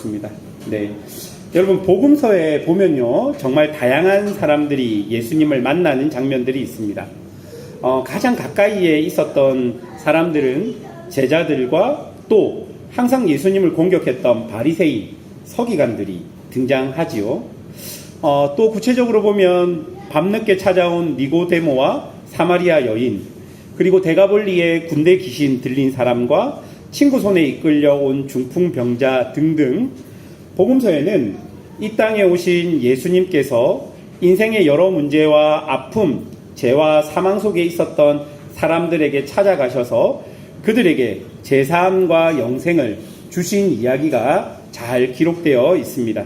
있습니다. 네. 여러분, 복음서에 보면요, 정말 다양한 사람들이 예수님을 만나는 장면들이 있습니다. 가장 가까이에 있었던 사람들은 제자들과 또 항상 예수님을 공격했던 바리새인, 서기관들이 등장하지요. 또 구체적으로 보면 밤늦게 찾아온 니고데모와 사마리아 여인, 그리고 대가볼리의 군대 귀신 들린 사람과 친구 손에 이끌려온 중풍병자 등등, 복음서에는 이 땅에 오신 예수님께서 인생의 여러 문제와 아픔, 죄와 사망 속에 있었던 사람들에게 찾아가셔서 그들에게 제사함과 영생을 주신 이야기가 잘 기록되어 있습니다.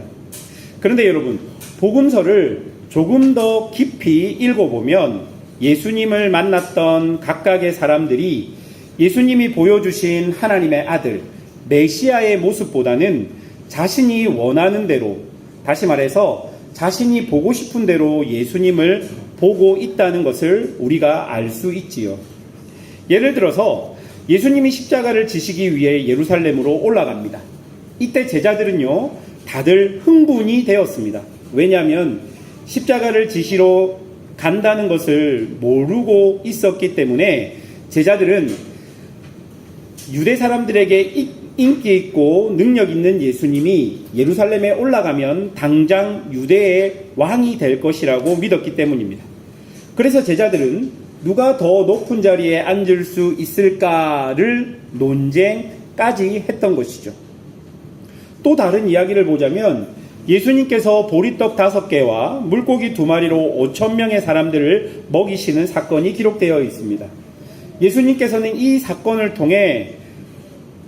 그런데 여러분, 복음서를 조금 더 깊이 읽어보면 예수님을 만났던 각각의 사람들이 예수님이 보여주신 하나님의 아들, 메시아의 모습보다는 자신이 원하는 대로, 다시 말해서 자신이 보고 싶은 대로 예수님을 보고 있다는 것을 우리가 알 수 있지요. 예를 들어서 예수님이 십자가를 지시기 위해 예루살렘으로 올라갑니다. 이때 제자들은요, 다들 흥분이 되었습니다. 왜냐하면 십자가를 지시러 간다는 것을 모르고 있었기 때문에 제자들은 유대 사람들에게 인기 있고 능력 있는 예수님이 예루살렘에 올라가면 당장 유대의 왕이 될 것이라고 믿었기 때문입니다. 그래서 제자들은 누가 더 높은 자리에 앉을 수 있을까를 논쟁까지 했던 것이죠. 또 다른 이야기를 보자면 예수님께서 보리떡 5개와 물고기 2마리로 5,000명의 사람들을 먹이시는 사건이 기록되어 있습니다. 예수님께서는 이 사건을 통해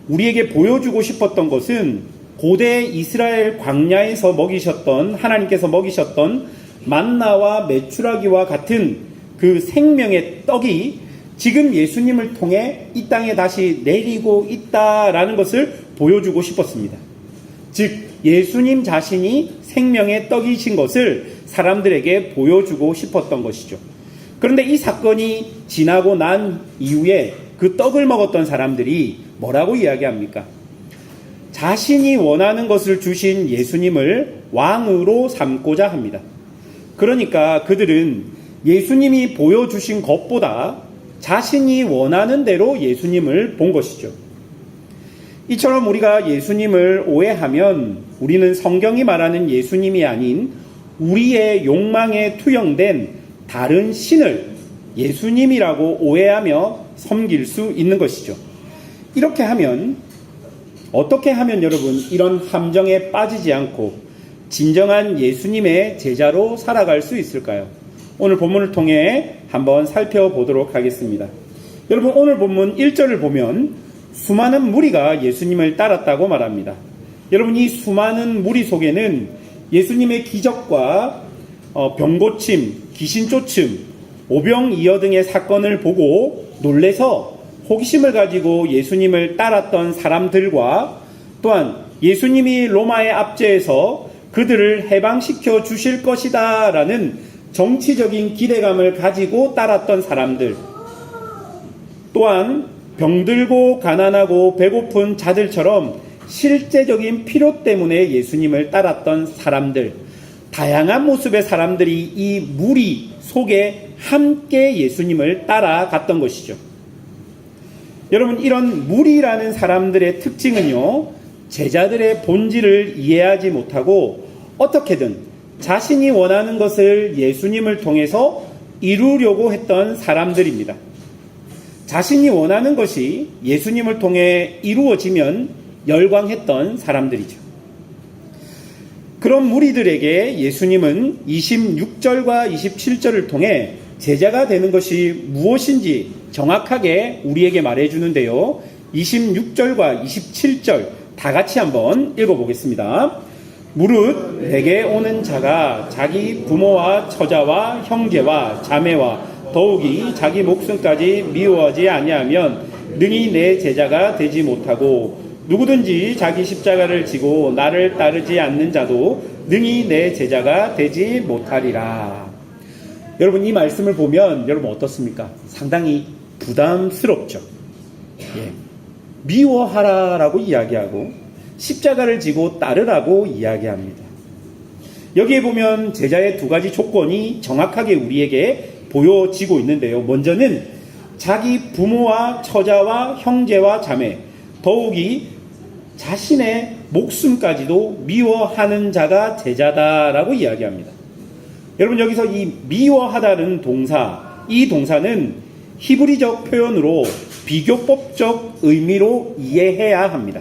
우리에게 보여주고 싶었던 것은 고대 이스라엘 광야에서 하나님께서 먹이셨던 만나와 메추라기와 같은 그 생명의 떡이 지금 예수님을 통해 이 땅에 다시 내리고 있다라는 것을 보여주고 싶었습니다. 즉, 예수님 자신이 생명의 떡이신 것을 사람들에게 보여주고 싶었던 것이죠. 그런데 이 사건이 지나고 난 이후에 그 떡을 먹었던 사람들이 뭐라고 이야기합니까? 자신이 원하는 것을 주신 예수님을 왕으로 삼고자 합니다. 그러니까 그들은 예수님이 보여주신 것보다 자신이 원하는 대로 예수님을 본 것이죠. 이처럼 우리가 예수님을 오해하면 우리는 성경이 말하는 예수님이 아닌 우리의 욕망에 투영된 다른 신을 예수님이라고 오해하며 섬길 수 있는 것이죠. 이렇게 하면, 어떻게 하면 여러분 이런 함정에 빠지지 않고 진정한 예수님의 제자로 살아갈 수 있을까요? 오늘 본문을 통해 한번 살펴보도록 하겠습니다. 여러분, 오늘 본문 1절을 보면 수많은 무리가 예수님을 따랐다고 말합니다. 여러분, 이 수많은 무리 속에는 예수님의 기적과 병고침, 귀신 쫓음, 오병이어 등의 사건을 보고 놀래서 호기심을 가지고 예수님을 따랐던 사람들과 또한 예수님이 로마의 압제에서 그들을 해방시켜 주실 것이다 라는 정치적인 기대감을 가지고 따랐던 사람들, 또한 병들고 가난하고 배고픈 자들처럼 실제적인 필요 때문에 예수님을 따랐던 사람들, 다양한 모습의 사람들이 이 무리 속에 함께 예수님을 따라갔던 것이죠. 여러분, 이런 무리라는 사람들의 특징은요, 제자들의 본질을 이해하지 못하고 어떻게든 자신이 원하는 것을 예수님을 통해서 이루려고 했던 사람들입니다. 자신이 원하는 것이 예수님을 통해 이루어지면 열광했던 사람들이죠. 그런 무리들에게 예수님은 26절과 27절을 통해 제자가 되는 것이 무엇인지 정확하게 우리에게 말해주는데요. 26절과 27절 다 같이 한번 읽어보겠습니다. 무릇 내게 오는 자가 자기 부모와 처자와 형제와 자매와 더욱이 자기 목숨까지 미워하지 아니하면 능히 내 제자가 되지 못하고 누구든지 자기 십자가를 지고 나를 따르지 않는 자도 능히 내 제자가 되지 못하리라. 여러분, 이 말씀을 보면 여러분 어떻습니까? 상당히 부담스럽죠. 예. 미워하라라고 이야기하고 십자가를 지고 따르라고 이야기합니다. 여기에 보면 제자의 두 가지 조건이 정확하게 우리에게 보여지고 있는데요. 먼저는 자기 부모와 처자와 형제와 자매, 더욱이 자신의 목숨까지도 미워하는 자가 제자다라고 이야기합니다. 여러분, 여기서 이 미워하다는 동사, 이 동사는 히브리적 표현으로 비교법적 의미로 이해해야 합니다.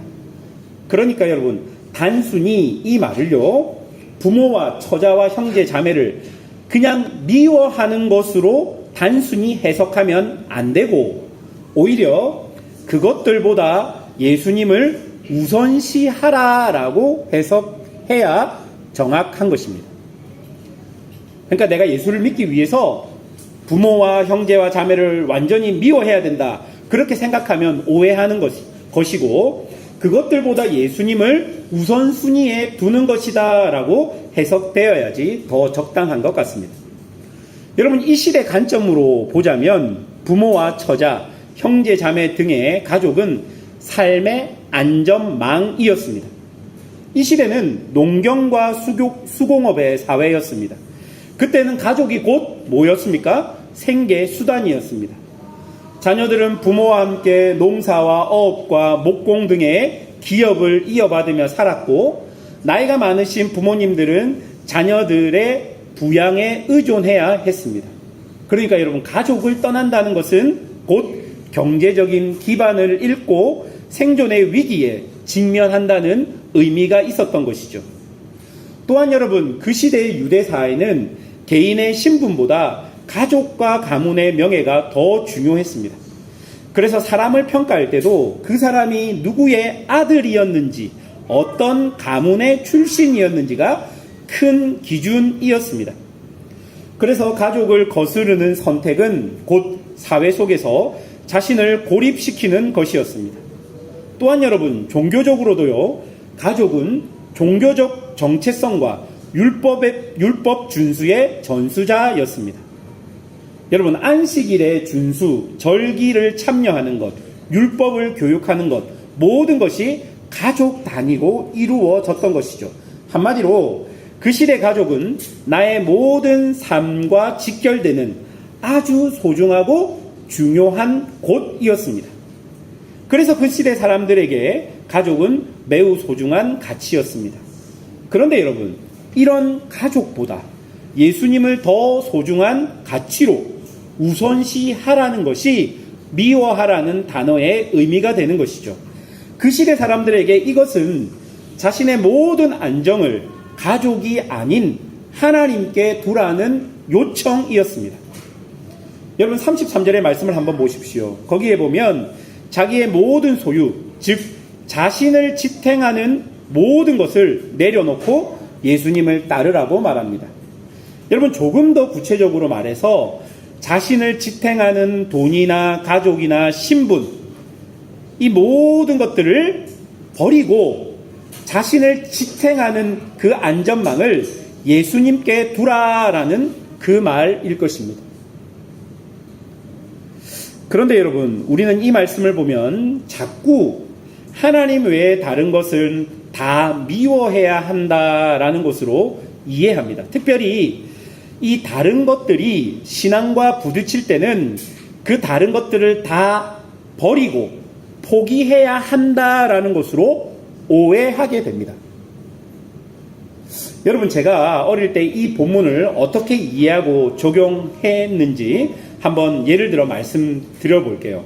그러니까 여러분, 단순히 이 말을요, 부모와 처자와 형제 자매를 그냥 미워하는 것으로 단순히 해석하면 안 되고, 오히려 그것들보다 예수님을 우선시하라라고 해석해야 정확한 것입니다. 그러니까 내가 예수를 믿기 위해서 부모와 형제와 자매를 완전히 미워해야 된다, 그렇게 생각하면 오해하는 것이고, 그것들보다 예수님을 우선순위에 두는 것이다 라고 해석되어야지 더 적당한 것 같습니다. 여러분, 이 시대 관점으로 보자면 부모와 처자, 형제 자매 등의 가족은 삶의 안전망이었습니다. 이 시대는 농경과 수공업의 사회였습니다. 그때는 가족이 곧 뭐였습니까? 생계 수단이었습니다. 자녀들은 부모와 함께 농사와 어업과 목공 등의 기업을 이어받으며 살았고, 나이가 많으신 부모님들은 자녀들의 부양에 의존해야 했습니다. 그러니까 여러분, 가족을 떠난다는 것은 곧 경제적인 기반을 잃고 생존의 위기에 직면한다는 의미가 있었던 것이죠. 또한 여러분, 그 시대의 유대 사회는 개인의 신분보다 가족과 가문의 명예가 더 중요했습니다. 그래서 사람을 평가할 때도 그 사람이 누구의 아들이었는지, 어떤 가문의 출신이었는지가 큰 기준이었습니다. 그래서 가족을 거스르는 선택은 곧 사회 속에서 자신을 고립시키는 것이었습니다. 또한 여러분, 종교적으로도요, 가족은 종교적 정체성과 율법 준수의 전수자였습니다. 여러분, 안식일의 준수, 절기를 참여하는 것, 율법을 교육하는 것, 모든 것이 가족 단위로 이루어졌던 것이죠. 한마디로 그 시대 가족은 나의 모든 삶과 직결되는 아주 소중하고 중요한 곳이었습니다. 그래서 그 시대 사람들에게 가족은 매우 소중한 가치였습니다. 그런데 여러분, 이런 가족보다 예수님을 더 소중한 가치로 우선시하라는 것이 미워하라는 단어의 의미가 되는 것이죠. 그 시대 사람들에게 이것은 자신의 모든 안정을 가족이 아닌 하나님께 두라는 요청이었습니다. 여러분, 33절의 말씀을 한번 보십시오. 거기에 보면 자기의 모든 소유, 즉 자신을 지탱하는 모든 것을 내려놓고 예수님을 따르라고 말합니다. 여러분, 조금 더 구체적으로 말해서 자신을 지탱하는 돈이나 가족이나 신분, 이 모든 것들을 버리고 자신을 지탱하는 그 안전망을 예수님께 두라라는 그 말일 것입니다. 그런데 여러분, 우리는 이 말씀을 보면 자꾸 하나님 외에 다른 것은 다 미워해야 한다라는 것으로 이해합니다. 특별히 이 다른 것들이 신앙과 부딪힐 때는 그 다른 것들을 다 버리고 포기해야 한다라는 것으로 오해하게 됩니다. 여러분, 제가 어릴 때 이 본문을 어떻게 이해하고 적용했는지 한번 예를 들어 말씀드려 볼게요.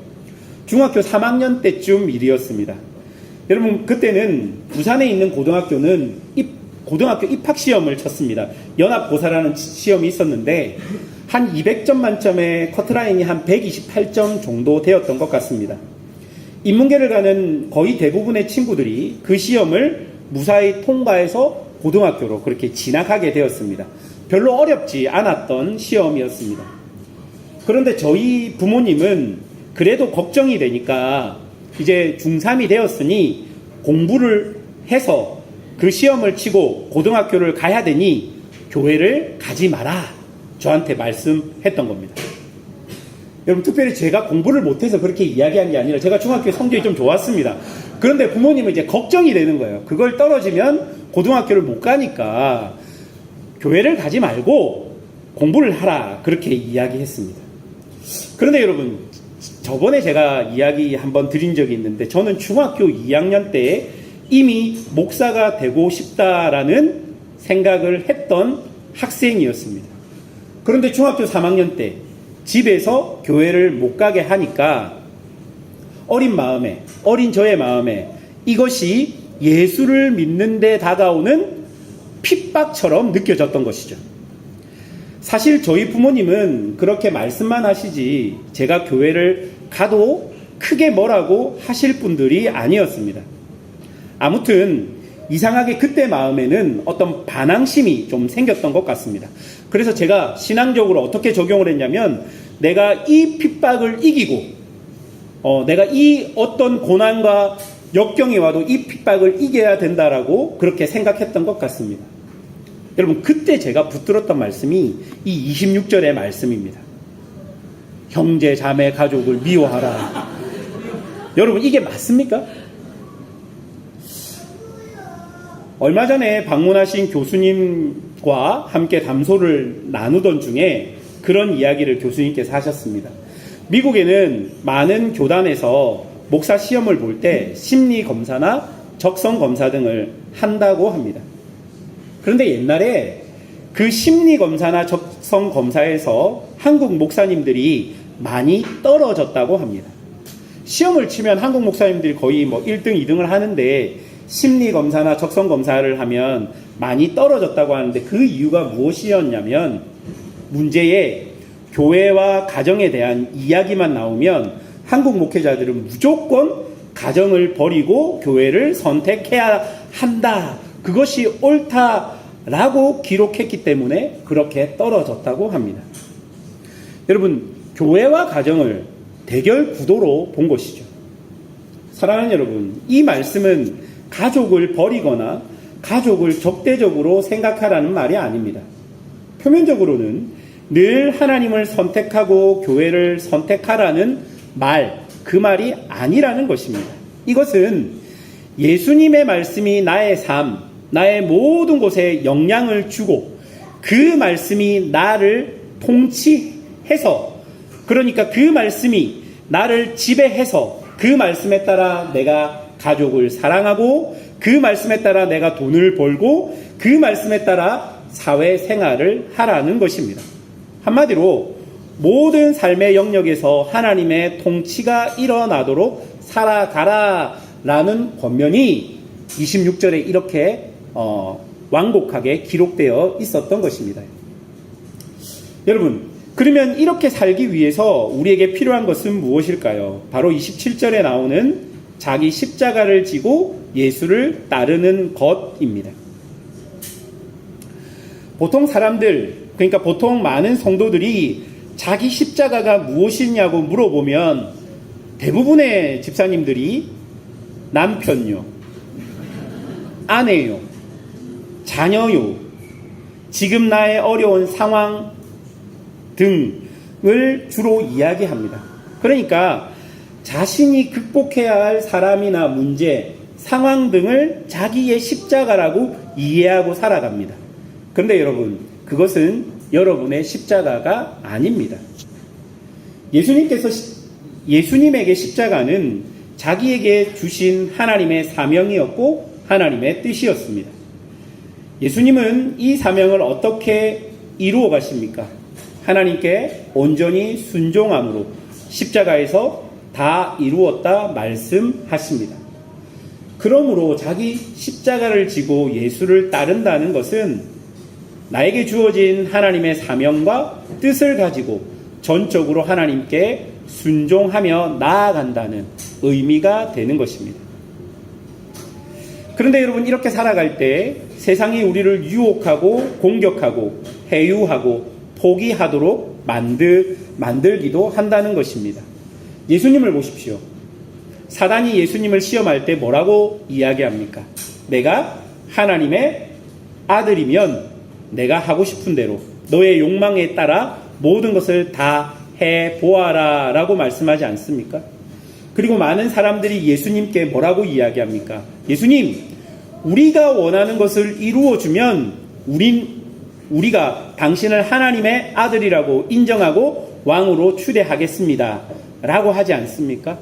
중학교 3학년 때쯤 일이었습니다. 여러분, 그때는 부산에 있는 고등학교는 고등학교 입학시험을 쳤습니다. 연합고사라는 시험이 있었는데 한 200점 만점에 커트라인이 한 128점 정도 되었던 것 같습니다. 인문계를 가는 거의 대부분의 친구들이 그 시험을 무사히 통과해서 고등학교로 그렇게 진학하게 되었습니다. 별로 어렵지 않았던 시험이었습니다. 그런데 저희 부모님은 그래도 걱정이 되니까 이제 중3이 되었으니 공부를 해서 그 시험을 치고 고등학교를 가야 되니 교회를 가지 마라, 저한테 말씀했던 겁니다. 여러분, 특별히 제가 공부를 못해서 그렇게 이야기한 게 아니라 제가 중학교 성적이 좀 좋았습니다. 그런데 부모님은 이제 걱정이 되는 거예요. 그걸 떨어지면 고등학교를 못 가니까 교회를 가지 말고 공부를 하라. 그렇게 이야기했습니다. 그런데 여러분, 저번에 제가 이야기 한번 드린 적이 있는데 저는 중학교 2학년 때 이미 목사가 되고 싶다라는 생각을 했던 학생이었습니다. 그런데 중학교 3학년 때 집에서 교회를 못 가게 하니까 어린 저의 마음에 이것이 예수를 믿는 데 다가오는 핍박처럼 느껴졌던 것이죠. 사실 저희 부모님은 그렇게 말씀만 하시지 제가 교회를 가도 크게 뭐라고 하실 분들이 아니었습니다. 아무튼 이상하게 그때 마음에는 어떤 반항심이 좀 생겼던 것 같습니다. 그래서 제가 신앙적으로 어떻게 적용을 했냐면 내가 이 핍박을 이기고 내가 이 어떤 고난과 역경이 와도 이 핍박을 이겨야 된다라고 그렇게 생각했던 것 같습니다. 여러분, 그때 제가 붙들었던 말씀이 이 26절의 말씀입니다. 형제, 자매, 가족을 미워하라. 여러분, 이게 맞습니까? 얼마 전에 방문하신 교수님과 함께 담소를 나누던 중에 그런 이야기를 교수님께서 하셨습니다. 미국에는 많은 교단에서 목사 시험을 볼 때 심리검사나 적성검사 등을 한다고 합니다. 그런데 옛날에 그 심리검사나 적성검사에서 한국 목사님들이 많이 떨어졌다고 합니다. 시험을 치면 한국 목사님들이 거의 1등, 2등을 하는데 심리검사나 적성검사를 하면 많이 떨어졌다고 하는데 그 이유가 무엇이었냐면 문제에 교회와 가정에 대한 이야기만 나오면 한국 목회자들은 무조건 가정을 버리고 교회를 선택해야 한다. 그것이 옳다라고 기록했기 때문에 그렇게 떨어졌다고 합니다. 여러분, 교회와 가정을 대결 구도로 본 것이죠. 사랑하는 여러분, 이 말씀은 가족을 버리거나 가족을 적대적으로 생각하라는 말이 아닙니다. 표면적으로는 늘 하나님을 선택하고 교회를 선택하라는 그 말이 아니라는 것입니다. 이것은 예수님의 말씀이 나의 삶, 나의 모든 곳에 영향을 주고 그 말씀이 나를 통치해서, 그러니까 그 말씀이 나를 지배해서 그 말씀에 따라 내가 가족을 사랑하고 그 말씀에 따라 내가 돈을 벌고 그 말씀에 따라 사회생활을 하라는 것입니다. 한마디로 모든 삶의 영역에서 하나님의 통치가 일어나도록 살아가라 라는 권면이 26절에 이렇게 완곡하게 기록되어 있었던 것입니다. 여러분, 그러면 이렇게 살기 위해서 우리에게 필요한 것은 무엇일까요? 바로 27절에 나오는 자기 십자가를 지고 예수를 따르는 것입니다. 보통 사람들, 그러니까 보통 많은 성도들이 자기 십자가가 무엇이냐고 물어보면 대부분의 집사님들이 남편요, 아내요, 자녀요, 지금 나의 어려운 상황 등을 주로 이야기합니다. 그러니까 자신이 극복해야 할 사람이나 문제, 상황 등을 자기의 십자가라고 이해하고 살아갑니다. 그런데 여러분, 그것은 여러분의 십자가가 아닙니다. 예수님에게 십자가는 자기에게 주신 하나님의 사명이었고 하나님의 뜻이었습니다. 예수님은 이 사명을 어떻게 이루어 가십니까? 하나님께 온전히 순종함으로 십자가에서 다 이루었다 말씀하십니다. 그러므로 자기 십자가를 지고 예수를 따른다는 것은 나에게 주어진 하나님의 사명과 뜻을 가지고 전적으로 하나님께 순종하며 나아간다는 의미가 되는 것입니다. 그런데 여러분, 이렇게 살아갈 때 세상이 우리를 유혹하고 공격하고 해유하고 포기하도록 만들기도 한다는 것입니다. 예수님을 보십시오. 사단이 예수님을 시험할 때 뭐라고 이야기합니까? 내가 하나님의 아들이면 내가 하고 싶은 대로 너의 욕망에 따라 모든 것을 다 해보아라 라고 말씀하지 않습니까? 그리고 많은 사람들이 예수님께 뭐라고 이야기합니까? 예수님, 우리가 원하는 것을 이루어주면 우리가 당신을 하나님의 아들이라고 인정하고 왕으로 추대하겠습니다. 라고 하지 않습니까?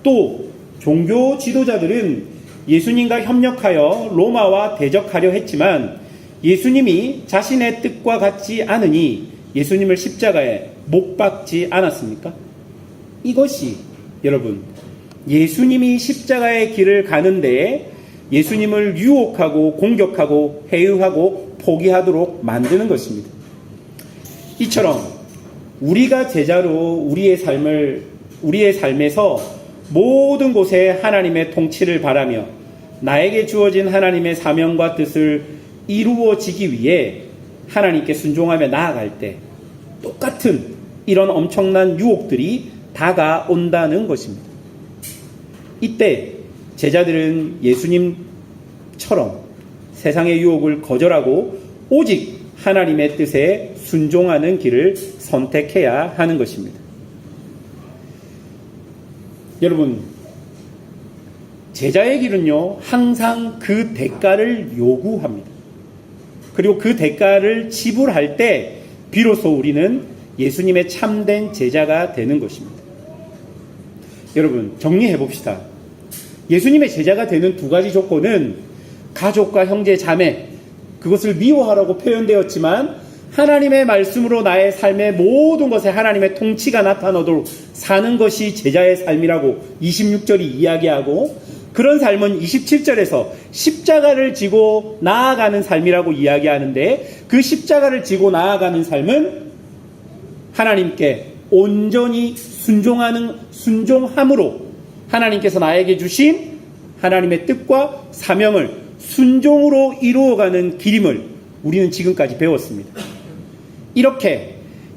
또 종교 지도자들은 예수님과 협력하여 로마와 대적하려 했지만 예수님이 자신의 뜻과 같지 않으니 예수님을 십자가에 못 박지 않았습니까? 이것이 여러분, 예수님이 십자가의 길을 가는데 예수님을 유혹하고 공격하고 회유하고 포기하도록 만드는 것입니다. 이처럼 우리가 제자로 우리의 삶에서 모든 곳에 하나님의 통치를 바라며 나에게 주어진 하나님의 사명과 뜻을 이루어지기 위해 하나님께 순종하며 나아갈 때 똑같은 이런 엄청난 유혹들이 다가온다는 것입니다. 이때 제자들은 예수님처럼 세상의 유혹을 거절하고 오직 하나님의 뜻에 순종하는 길을 선택해야 하는 것입니다. 여러분, 제자의 길은요, 항상 그 대가를 요구합니다. 그리고 그 대가를 지불할 때 비로소 우리는 예수님의 참된 제자가 되는 것입니다. 여러분, 정리해 봅시다. 예수님의 제자가 되는 두 가지 조건은 가족과 형제, 자매, 그것을 미워하라고 표현되었지만 하나님의 말씀으로 나의 삶의 모든 것에 하나님의 통치가 나타나도록 사는 것이 제자의 삶이라고 26절이 이야기하고, 그런 삶은 27절에서 십자가를 지고 나아가는 삶이라고 이야기하는데, 그 십자가를 지고 나아가는 삶은 하나님께 온전히 순종함으로 하나님께서 나에게 주신 하나님의 뜻과 사명을 순종으로 이루어가는 길임을 우리는 지금까지 배웠습니다.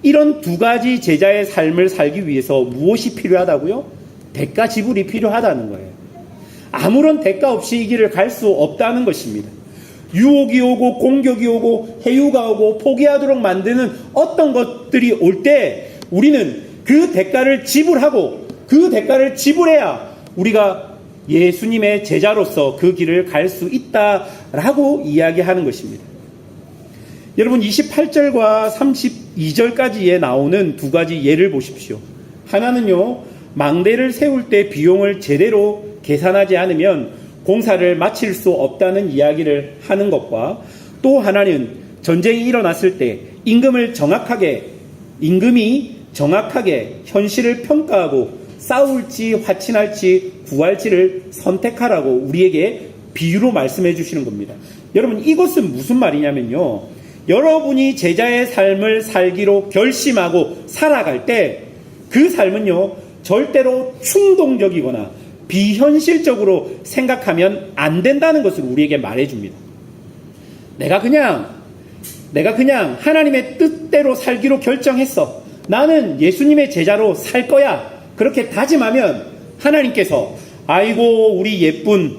이런 두 가지 제자의 삶을 살기 위해서 무엇이 필요하다고요? 대가 지불이 필요하다는 거예요. 아무런 대가 없이 이 길을 갈 수 없다는 것입니다. 유혹이 오고 공격이 오고 해유가 오고 포기하도록 만드는 어떤 것들이 올 때 우리는 그 대가를 지불하고 그 대가를 지불해야 우리가 예수님의 제자로서 그 길을 갈 수 있다라고 이야기하는 것입니다. 여러분, 28절과 32절까지에 나오는 두 가지 예를 보십시오. 하나는요, 망대를 세울 때 비용을 제대로 계산하지 않으면 공사를 마칠 수 없다는 이야기를 하는 것과, 또 하나는 전쟁이 일어났을 때 임금이 정확하게 현실을 평가하고 싸울지 화친할지 구할지를 선택하라고 우리에게 비유로 말씀해 주시는 겁니다. 여러분, 이것은 무슨 말이냐면요, 여러분이 제자의 삶을 살기로 결심하고 살아갈 때 그 삶은요, 절대로 충동적이거나 비현실적으로 생각하면 안 된다는 것을 우리에게 말해줍니다. 내가 그냥 하나님의 뜻대로 살기로 결정했어. 나는 예수님의 제자로 살 거야. 그렇게 다짐하면 하나님께서 아이고 우리 예쁜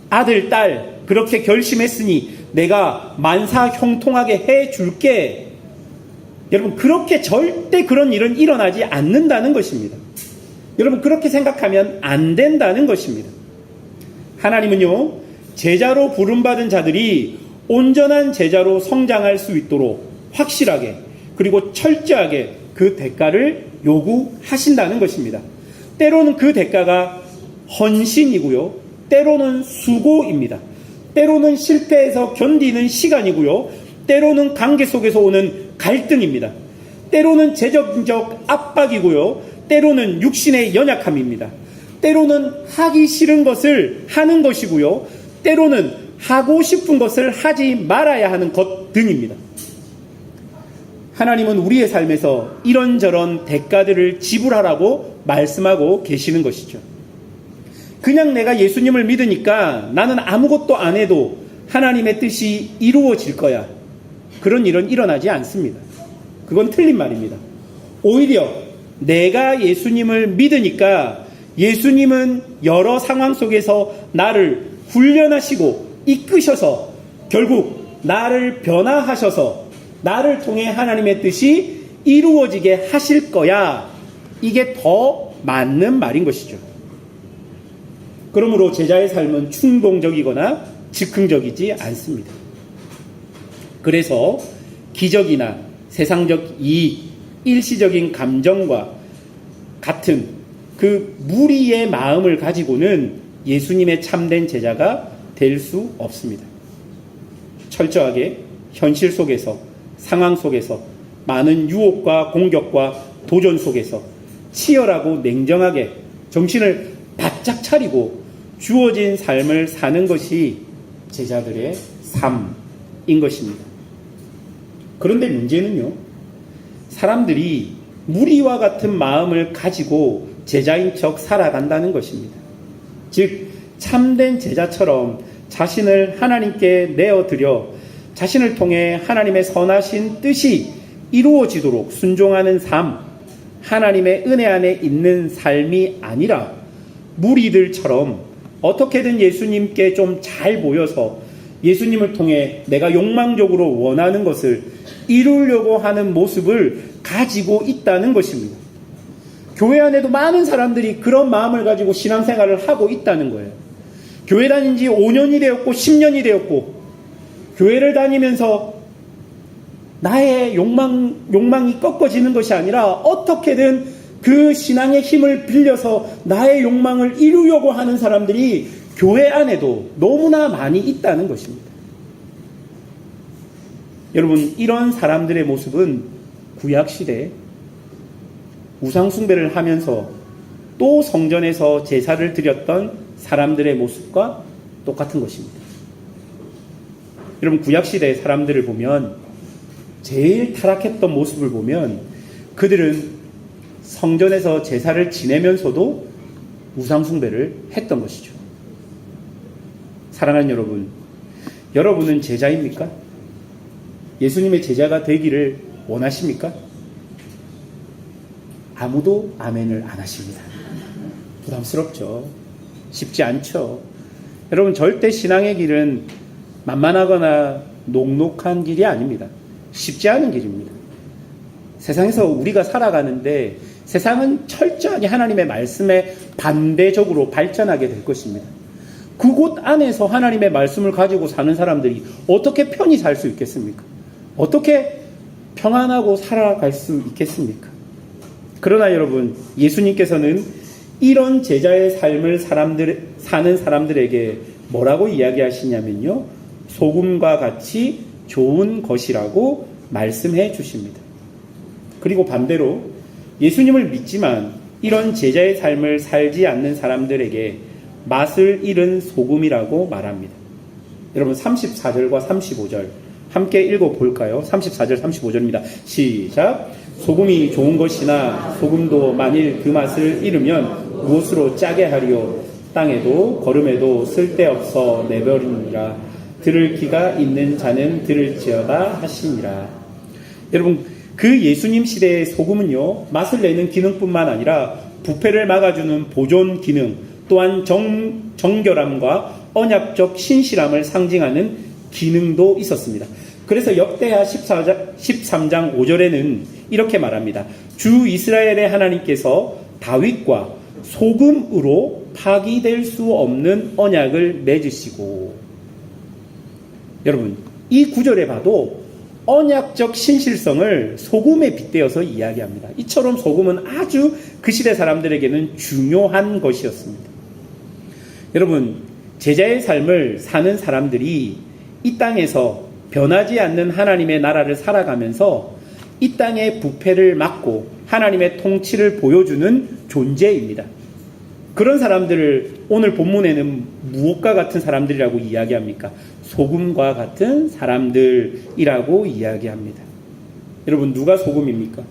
아들, 딸 그렇게 결심했으니 내가 만사 형통하게 해줄게. 여러분, 그렇게 절대 그런 일은 일어나지 않는다는 것입니다. 여러분, 그렇게 생각하면 안 된다는 것입니다. 하나님은요, 제자로 부름받은 자들이 온전한 제자로 성장할 수 있도록 확실하게 그리고 철저하게 그 대가를 요구하신다는 것입니다. 때로는 그 대가가 헌신이고요, 때로는 수고입니다. 때로는 실패해서 견디는 시간이고요, 때로는 관계 속에서 오는 갈등입니다. 때로는 재정적 압박이고요, 때로는 육신의 연약함입니다. 때로는 하기 싫은 것을 하는 것이고요, 때로는 하고 싶은 것을 하지 말아야 하는 것 등입니다. 하나님은 우리의 삶에서 이런저런 대가들을 지불하라고 말씀하고 계시는 것이죠. 그냥 내가 예수님을 믿으니까 나는 아무것도 안 해도 하나님의 뜻이 이루어질 거야. 그런 일은 일어나지 않습니다. 그건 틀린 말입니다. 오히려 내가 예수님을 믿으니까 예수님은 여러 상황 속에서 나를 훈련하시고 이끄셔서 결국 나를 변화하셔서 나를 통해 하나님의 뜻이 이루어지게 하실 거야. 이게 더 맞는 말인 것이죠. 그러므로 제자의 삶은 충동적이거나 즉흥적이지 않습니다. 그래서 기적이나 세상적 이익, 일시적인 감정과 같은 그 무리의 마음을 가지고는 예수님의 참된 제자가 될 수 없습니다. 철저하게 현실 속에서, 상황 속에서, 많은 유혹과 공격과 도전 속에서 치열하고 냉정하게 정신을 바짝 차리고 주어진 삶을 사는 것이 제자들의 삶인 것입니다. 그런데 문제는요, 사람들이 무리와 같은 마음을 가지고 제자인 척 살아간다는 것입니다. 즉, 참된 제자처럼 자신을 하나님께 내어드려 자신을 통해 하나님의 선하신 뜻이 이루어지도록 순종하는 삶, 하나님의 은혜 안에 있는 삶이 아니라 무리들처럼 어떻게든 예수님께 좀 잘 보여서 예수님을 통해 내가 욕망적으로 원하는 것을 이루려고 하는 모습을 가지고 있다는 것입니다. 교회 안에도 많은 사람들이 그런 마음을 가지고 신앙생활을 하고 있다는 거예요. 교회 다닌 지 5년이 되었고 10년이 되었고 교회를 다니면서 나의 욕망이 꺾어지는 것이 아니라 어떻게든 그 신앙의 힘을 빌려서 나의 욕망을 이루려고 하는 사람들이 교회 안에도 너무나 많이 있다는 것입니다. 여러분, 이런 사람들의 모습은 구약시대에 우상숭배를 하면서 또 성전에서 제사를 드렸던 사람들의 모습과 똑같은 것입니다. 여러분, 구약시대의 사람들을 보면 제일 타락했던 모습을 보면 그들은 성전에서 제사를 지내면서도 우상숭배를 했던 것이죠. 사랑하는 여러분, 여러분은 제자입니까? 예수님의 제자가 되기를 원하십니까? 아무도 아멘을 안 하십니다. 부담스럽죠. 쉽지 않죠. 여러분, 절대 신앙의 길은 만만하거나 녹록한 길이 아닙니다. 쉽지 않은 길입니다. 세상에서 우리가 살아가는데 세상은 철저하게 하나님의 말씀에 반대적으로 발전하게 될 것입니다. 그곳 안에서 하나님의 말씀을 가지고 사는 사람들이 어떻게 편히 살 수 있겠습니까? 어떻게 평안하고 살아갈 수 있겠습니까? 그러나 여러분, 예수님께서는 이런 제자의 삶을 사는 사람들에게 뭐라고 이야기하시냐면요, 소금과 같이 좋은 것이라고 말씀해 주십니다. 그리고 반대로 예수님을 믿지만 이런 제자의 삶을 살지 않는 사람들에게 맛을 잃은 소금이라고 말합니다. 여러분, 34절과 35절 함께 읽어볼까요? 34절 35절입니다. 시작. 소금이 좋은 것이나 소금도 만일 그 맛을 잃으면 무엇으로 짜게 하리요? 땅에도 거름에도 쓸데없어 내버리니라. 들을 귀가 있는 자는 들을지어다 하시니라. 여러분, 그 예수님 시대의 소금은요, 맛을 내는 기능뿐만 아니라 부패를 막아주는 보존 기능, 또한 정결함과 언약적 신실함을 상징하는 기능도 있었습니다. 그래서 역대하 13장 5절에는 이렇게 말합니다. 주 이스라엘의 하나님께서 다윗과 소금으로 파기될 수 없는 언약을 맺으시고, 여러분, 이 구절에 봐도 언약적 신실성을 소금에 빗대어서 이야기합니다. 이처럼 소금은 아주 그 시대 사람들에게는 중요한 것이었습니다. 여러분, 제자의 삶을 사는 사람들이 이 땅에서 변하지 않는 하나님의 나라를 살아가면서 이 땅의 부패를 막고 하나님의 통치를 보여주는 존재입니다. 그런 사람들을 오늘 본문에는 무엇과 같은 사람들이라고 이야기합니까? 소금과 같은 사람들이라고 이야기합니다. 여러분, 누가 소금입니까?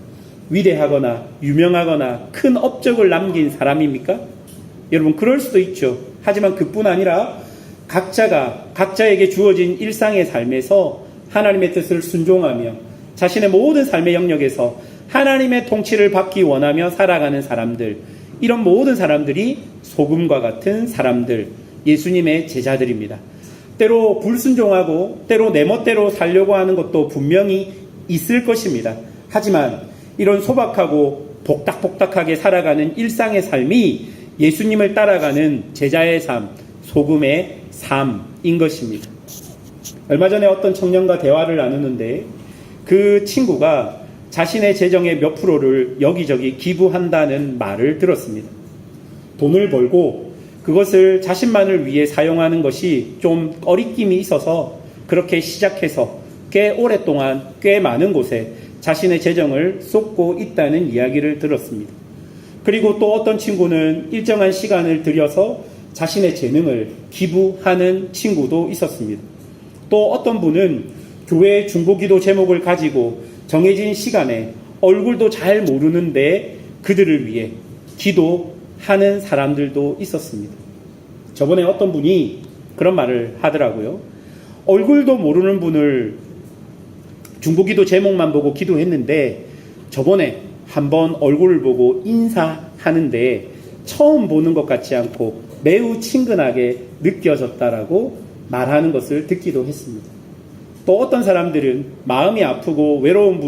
위대하거나 유명하거나 큰 업적을 남긴 사람입니까? 여러분, 그럴 수도 있죠. 하지만 그뿐 아니라 각자에게 주어진 일상의 삶에서 하나님의 뜻을 순종하며 자신의 모든 삶의 영역에서 하나님의 통치를 받기 원하며 살아가는 사람들, 이런 모든 사람들이 소금과 같은 사람들, 예수님의 제자들입니다. 때로 불순종하고 때로 내 멋대로 살려고 하는 것도 분명히 있을 것입니다. 하지만 이런 소박하고 복닥복닥하게 살아가는 일상의 삶이 예수님을 따라가는 제자의 삶, 소금의 삶인 것입니다. 얼마 전에 어떤 청년과 대화를 나누는데 그 친구가 자신의 재정의 몇 프로를 여기저기 기부한다는 말을 들었습니다. 돈을 벌고 그것을 자신만을 위해 사용하는 것이 좀 꺼리낌이 있어서 그렇게 시작해서 꽤 오랫동안 꽤 많은 곳에 자신의 재정을 쏟고 있다는 이야기를 들었습니다. 그리고 또 어떤 친구는 일정한 시간을 들여서 자신의 재능을 기부하는 친구도 있었습니다. 또 어떤 분은 교회 중보기도 제목을 가지고 정해진 시간에 얼굴도 잘 모르는데 그들을 위해 기도하는 사람들도 있었습니다. 저번에 어떤 분이 그런 말을 하더라고요. 얼굴도 모르는 분을 중보기도 제목만 보고 기도했는데 저번에 한번 얼굴을 보고 인사하는데 처음 보는 것 같지 않고 매우 친근하게 느껴졌다라고 말하는 것을 듣기도 했습니다. 또 어떤 사람들은 마음이 아프고 외로운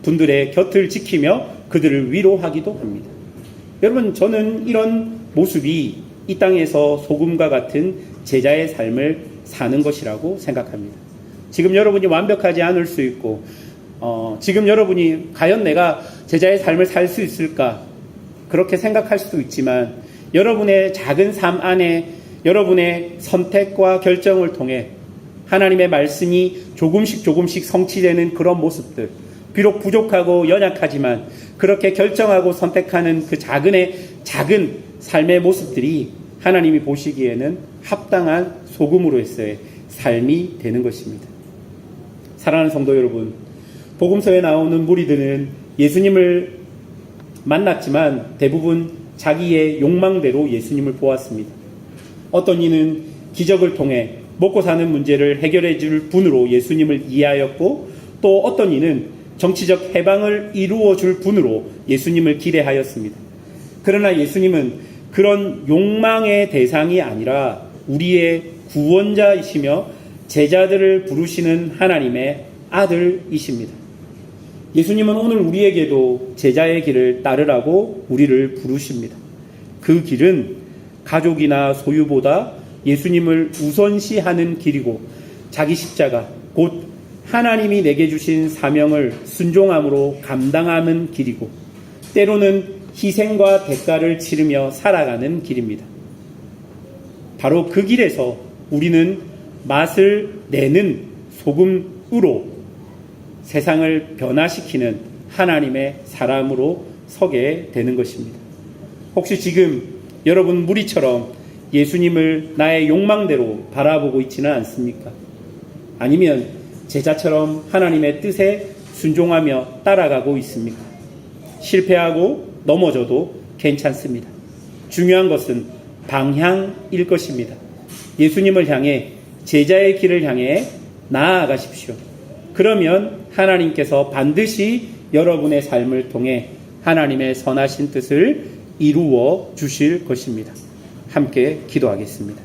분들의 곁을 지키며 그들을 위로하기도 합니다. 여러분, 저는 이런 모습이 이 땅에서 소금과 같은 제자의 삶을 사는 것이라고 생각합니다. 지금 여러분이 완벽하지 않을 수 있고 지금 여러분이 과연 내가 제자의 삶을 살 수 있을까 그렇게 생각할 수도 있지만 여러분의 작은 삶 안에 여러분의 선택과 결정을 통해 하나님의 말씀이 조금씩 성취되는 그런 모습들, 비록 부족하고 연약하지만 그렇게 결정하고 선택하는 그 작은 삶의 모습들이 하나님이 보시기에는 합당한 소금으로서의 삶이 되는 것입니다. 사랑하는 성도 여러분, 복음서에 나오는 무리들은 예수님을 만났지만 대부분 자기의 욕망대로 예수님을 보았습니다. 어떤 이는 기적을 통해 먹고 사는 문제를 해결해 줄 분으로 예수님을 이해하였고 또 어떤 이는 정치적 해방을 이루어 줄 분으로 예수님을 기대하였습니다. 그러나 예수님은 그런 욕망의 대상이 아니라 우리의 구원자이시며 제자들을 부르시는 하나님의 아들이십니다. 예수님은 오늘 우리에게도 제자의 길을 따르라고 우리를 부르십니다. 그 길은 가족이나 소유보다 예수님을 우선시하는 길이고 자기 십자가 곧 하나님이 내게 주신 사명을 순종함으로 감당하는 길이고 때로는 희생과 대가를 치르며 살아가는 길입니다. 바로 그 길에서 우리는 맛을 내는 소금으로 세상을 변화시키는 하나님의 사람으로 서게 되는 것입니다. 혹시 지금 여러분 무리처럼 예수님을 나의 욕망대로 바라보고 있지는 않습니까? 아니면 제자처럼 하나님의 뜻에 순종하며 따라가고 있습니까? 실패하고 넘어져도 괜찮습니다. 중요한 것은 방향일 것입니다. 예수님을 향해 제자의 길을 향해 나아가십시오. 그러면 하나님께서 반드시 여러분의 삶을 통해 하나님의 선하신 뜻을 이루어 주실 것입니다. 함께 기도하겠습니다.